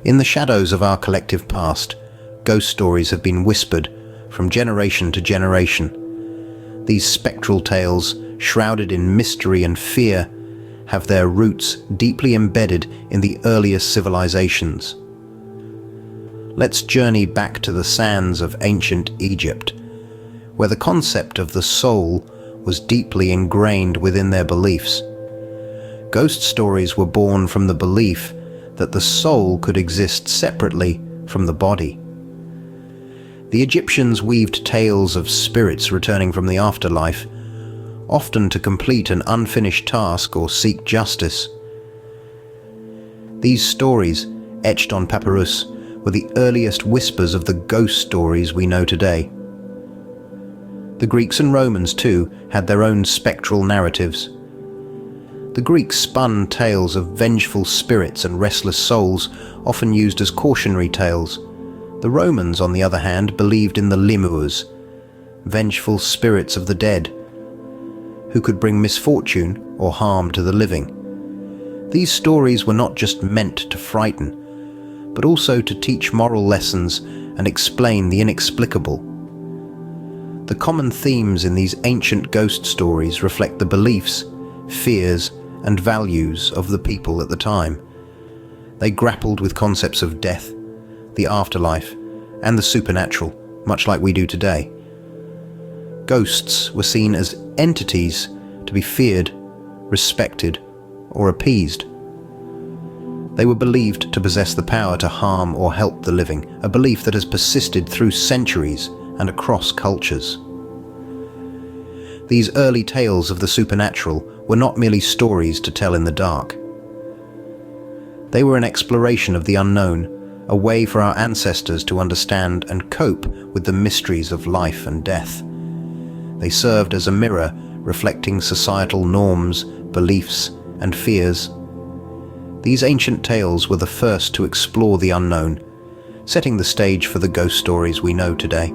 In the shadows of our collective past, ghost stories have been whispered from generation to generation. These spectral tales, shrouded in mystery and fear, have their roots deeply embedded in the earliest civilizations. Let's journey back to the sands of ancient Egypt, where the concept of the soul was deeply ingrained within their beliefs. Ghost stories were born from the belief that the soul could exist separately from the body. The Egyptians weaved tales of spirits returning from the afterlife, often to complete an unfinished task or seek justice. These stories, etched on papyrus, were the earliest whispers of the ghost stories we know today. The Greeks and Romans, too, had their own spectral narratives. The Greeks spun tales of vengeful spirits and restless souls, often used as cautionary tales. The Romans, on the other hand, believed in the lemures, vengeful spirits of the dead, who could bring misfortune or harm to the living. These stories were not just meant to frighten, but also to teach moral lessons and explain the inexplicable. The common themes in these ancient ghost stories reflect the beliefs, fears, and values of the people at the time. They grappled with concepts of death, the afterlife, and the supernatural, much like we do today. Ghosts were seen as entities to be feared, respected, or appeased. They were believed to possess the power to harm or help the living, a belief that has persisted through centuries and across cultures. These early tales of the supernatural were not merely stories to tell in the dark. They were an exploration of the unknown, a way for our ancestors to understand and cope with the mysteries of life and death. They served as a mirror reflecting societal norms, beliefs, and fears. These ancient tales were the first to explore the unknown, setting the stage for the ghost stories we know today.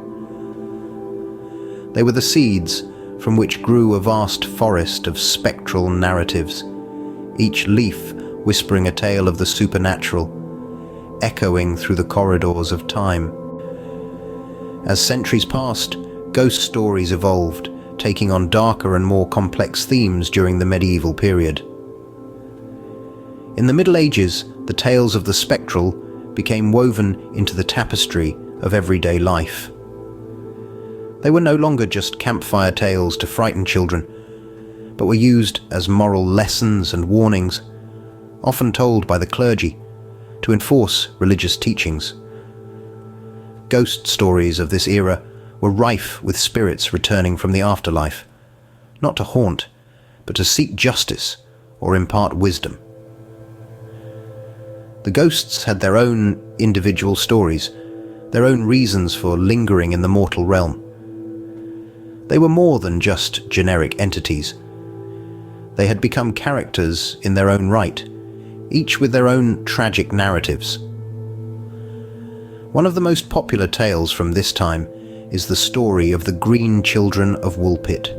They were the seeds from which grew a vast forest of spectral narratives, each leaf whispering a tale of the supernatural, echoing through the corridors of time. As centuries passed, ghost stories evolved, taking on darker and more complex themes during the medieval period. In the Middle Ages, the tales of the spectral became woven into the tapestry of everyday life. They were no longer just campfire tales to frighten children, but were used as moral lessons and warnings, often told by the clergy, to enforce religious teachings. Ghost stories of this era were rife with spirits returning from the afterlife, not to haunt, but to seek justice or impart wisdom. The ghosts had their own individual stories, their own reasons for lingering in the mortal realm. They were more than just generic entities. They had become characters in their own right, each with their own tragic narratives. One of the most popular tales from this time is the story of the Green Children of Woolpit.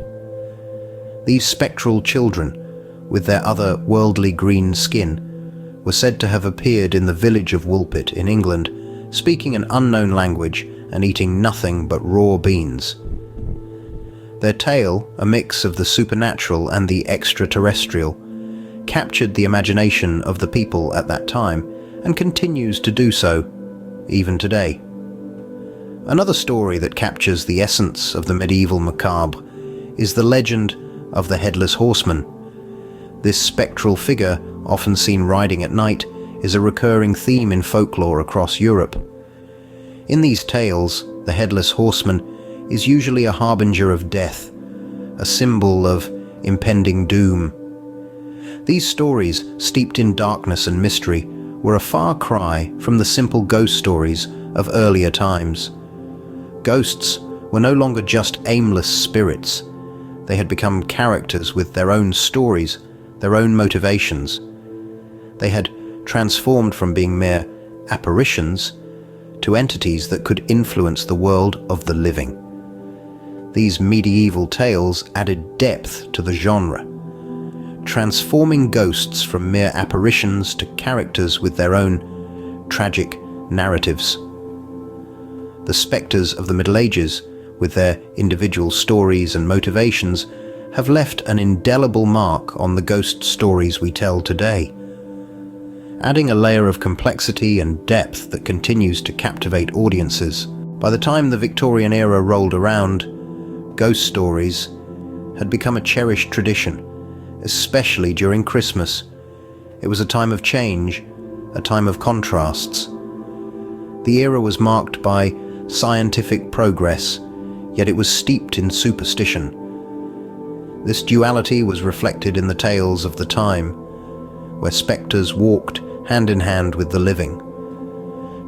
These spectral children, with their other-worldly green skin, were said to have appeared in the village of Woolpit in England, speaking an unknown language and eating nothing but raw beans. Their tale, a mix of the supernatural and the extraterrestrial, captured the imagination of the people at that time and continues to do so even today. Another story that captures the essence of the medieval macabre is the legend of the Headless Horseman. This spectral figure, often seen riding at night, is a recurring theme in folklore across Europe. In these tales, the Headless Horseman is usually a harbinger of death, a symbol of impending doom. These stories, steeped in darkness and mystery, were a far cry from the simple ghost stories of earlier times. Ghosts were no longer just aimless spirits. They had become characters with their own stories, their own motivations. They had transformed from being mere apparitions to entities that could influence the world of the living. These medieval tales added depth to the genre, transforming ghosts from mere apparitions to characters with their own tragic narratives. The specters of the Middle Ages, with their individual stories and motivations, have left an indelible mark on the ghost stories we tell today, adding a layer of complexity and depth that continues to captivate audiences. By the time the Victorian era rolled around, ghost stories had become a cherished tradition, especially during Christmas. It was a time of change, a time of contrasts. The era was marked by scientific progress, yet it was steeped in superstition. This duality was reflected in the tales of the time, where specters walked hand in hand with the living.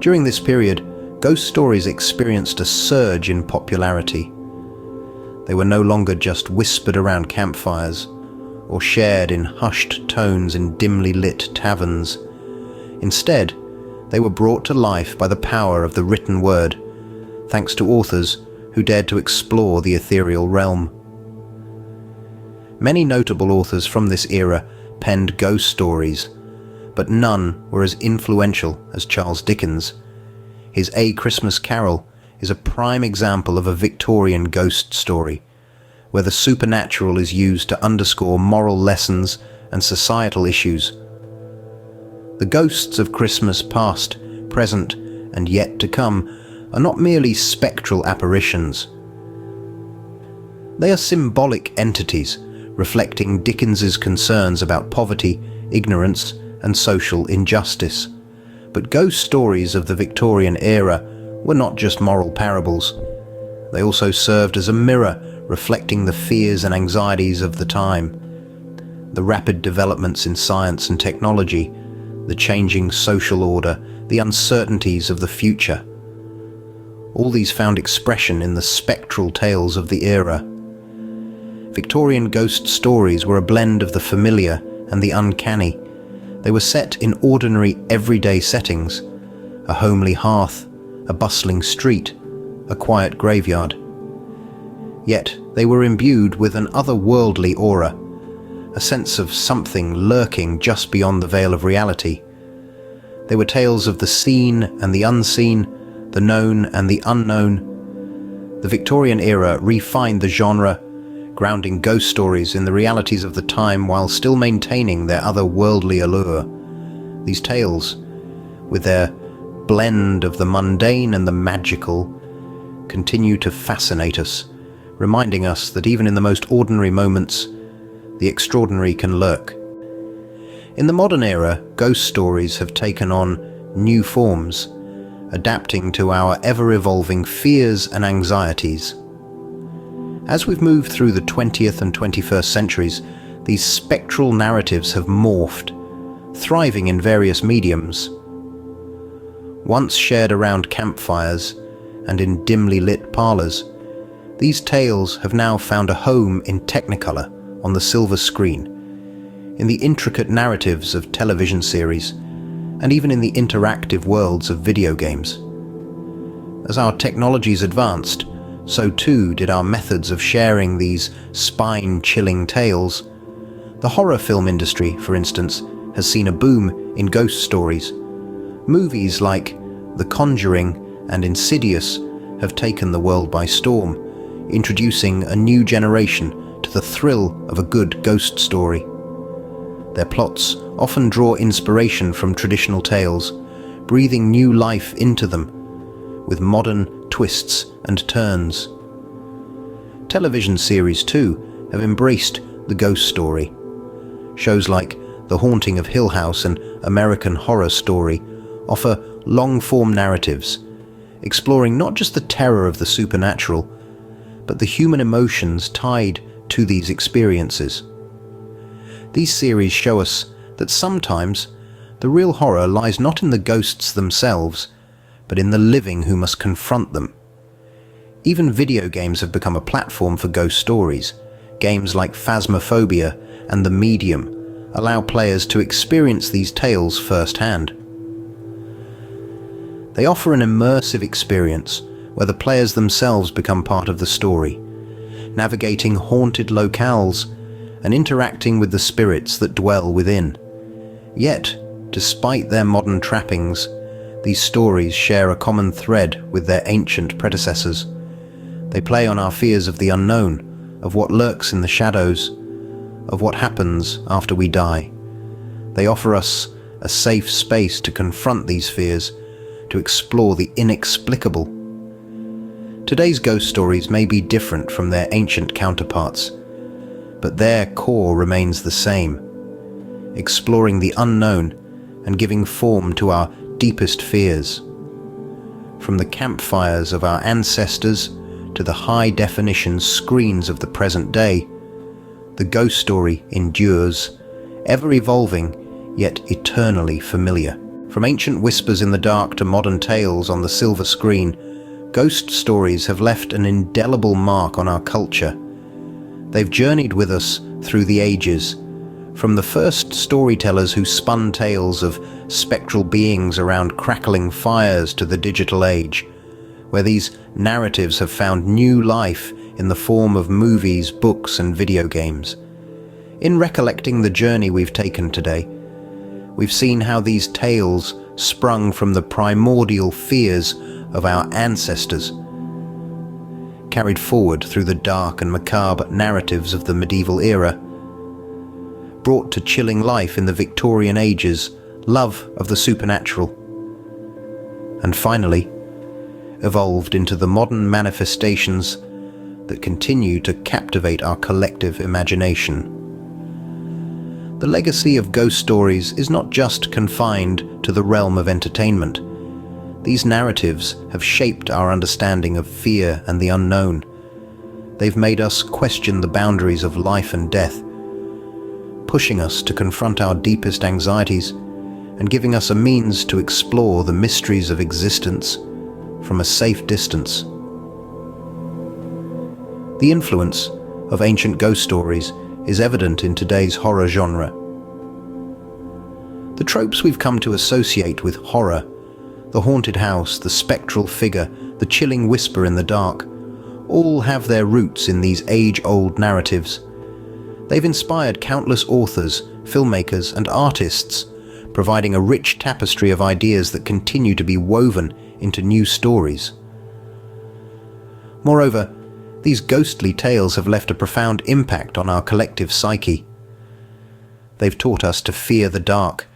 During this period, ghost stories experienced a surge in popularity. They were no longer just whispered around campfires or shared in hushed tones in dimly lit taverns. Instead, they were brought to life by the power of the written word, thanks to authors who dared to explore the ethereal realm. Many notable authors from this era penned ghost stories, but none were as influential as Charles Dickens. His A Christmas Carol is a prime example of a Victorian ghost story, where the supernatural is used to underscore moral lessons and societal issues. The ghosts of Christmas past, present, and yet to come are not merely spectral apparitions. They are symbolic entities reflecting Dickens's concerns about poverty, ignorance, and social injustice. But ghost stories of the Victorian era were not just moral parables. They also served as a mirror reflecting the fears and anxieties of the time. The rapid developments in science and technology, the changing social order, the uncertainties of the future. All these found expression in the spectral tales of the era. Victorian ghost stories were a blend of the familiar and the uncanny. They were set in ordinary, everyday settings: a homely hearth, a bustling street, a quiet graveyard. Yet they were imbued with an otherworldly aura, a sense of something lurking just beyond the veil of reality. They were tales of the seen and the unseen, the known and the unknown. The Victorian era refined the genre, grounding ghost stories in the realities of the time while still maintaining their otherworldly allure. These tales, with their blend of the mundane and the magical, continue to fascinate us, reminding us that even in the most ordinary moments, the extraordinary can lurk. In the modern era, ghost stories have taken on new forms, adapting to our ever-evolving fears and anxieties. As we've moved through the 20th and 21st centuries, these spectral narratives have morphed, thriving in various mediums. Once shared around campfires and in dimly lit parlours, these tales have now found a home in Technicolor on the silver screen, in the intricate narratives of television series, and even in the interactive worlds of video games. As our technologies advanced, so too did our methods of sharing these spine-chilling tales. The horror film industry, for instance, has seen a boom in ghost stories. Movies like The Conjuring and Insidious have taken the world by storm, introducing a new generation to the thrill of a good ghost story. Their plots often draw inspiration from traditional tales, breathing new life into them, with modern twists and turns. Television series, too, have embraced the ghost story. Shows like The Haunting of Hill House and American Horror Story offer long-form narratives, exploring not just the terror of the supernatural, but the human emotions tied to these experiences. These series show us that sometimes the real horror lies not in the ghosts themselves, but in the living who must confront them. Even video games have become a platform for ghost stories. Games like Phasmophobia and The Medium allow players to experience these tales firsthand. They offer an immersive experience where the players themselves become part of the story, navigating haunted locales and interacting with the spirits that dwell within. Yet, despite their modern trappings, These stories share a common thread with their ancient predecessors. They play on our fears of the unknown, of what lurks in the shadows, of what happens after we die. They offer us a safe space to confront these fears, to explore the inexplicable. Today's ghost stories may be different from their ancient counterparts, but their core remains the same, exploring the unknown and giving form to our deepest fears. From the campfires of our ancestors to the high-definition screens of the present day, the ghost story endures, ever-evolving yet eternally familiar. From ancient whispers in the dark to modern tales on the silver screen, ghost stories have left an indelible mark on our culture. They've journeyed with us through the ages, from the first storytellers who spun tales of spectral beings around crackling fires to the digital age, where these narratives have found new life in the form of movies, books, and video games. In recollecting the journey we've taken today, we've seen how these tales sprung from the primordial fears of our ancestors, carried forward through the dark and macabre narratives of the medieval era, brought to chilling life in the Victorian age's love of the supernatural, and finally evolved into the modern manifestations that continue to captivate our collective imagination. The legacy of ghost stories is not just confined to the realm of entertainment. These narratives have shaped our understanding of fear and the unknown. They've made us question the boundaries of life and death, pushing us to confront our deepest anxieties and giving us a means to explore the mysteries of existence from a safe distance. The influence of ancient ghost stories is evident in today's horror genre. The tropes we've come to associate with horror, the haunted house, the spectral figure, the chilling whisper in the dark, all have their roots in these age-old narratives. They've inspired countless authors, filmmakers, and artists, providing a rich tapestry of ideas that continue to be woven into new stories. Moreover, these ghostly tales have left a profound impact on our collective psyche. They've taught us to fear the dark,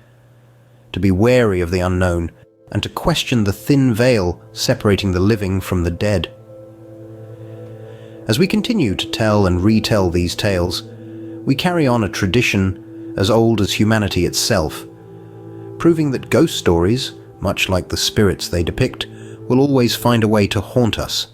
to be wary of the unknown, and to question the thin veil separating the living from the dead. As we continue to tell and retell these tales, we carry on a tradition as old as humanity itself, proving that ghost stories, much like the spirits they depict, will always find a way to haunt us.